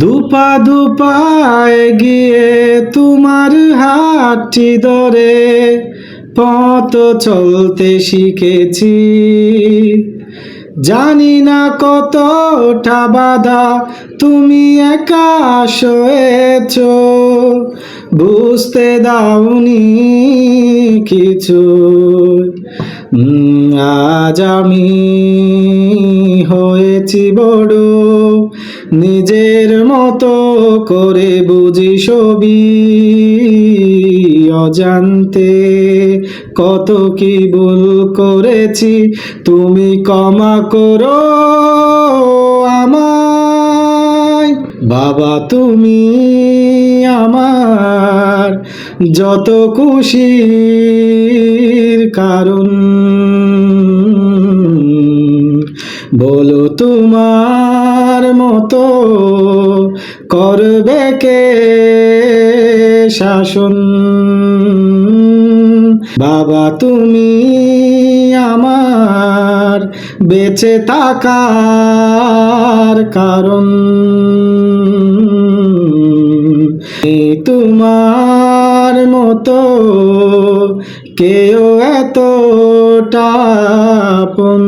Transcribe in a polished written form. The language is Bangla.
দুপা দুপায় গিয়ে তোমার হাতটি ধরে পথ চলতে শিখেছি। জানি না কতটা বাধা তুমি একা সয়েছ, বুঝতে দাওনি কিছু। আজ আমি হয়েছি বড়, নিজের মতো করে বুঝি ছবি। অজান্তে কত কি ভুল করেছি, তুমি ক্ষমা করো আমায়। বাবা তুমি আমার যত খুশির কারণ, বলো তোমার মতো করবে কে শাসন। বাবা তুমি আমার বেঁচে থাকার কারণ, তোমার মতো কেউ এতটা আপন।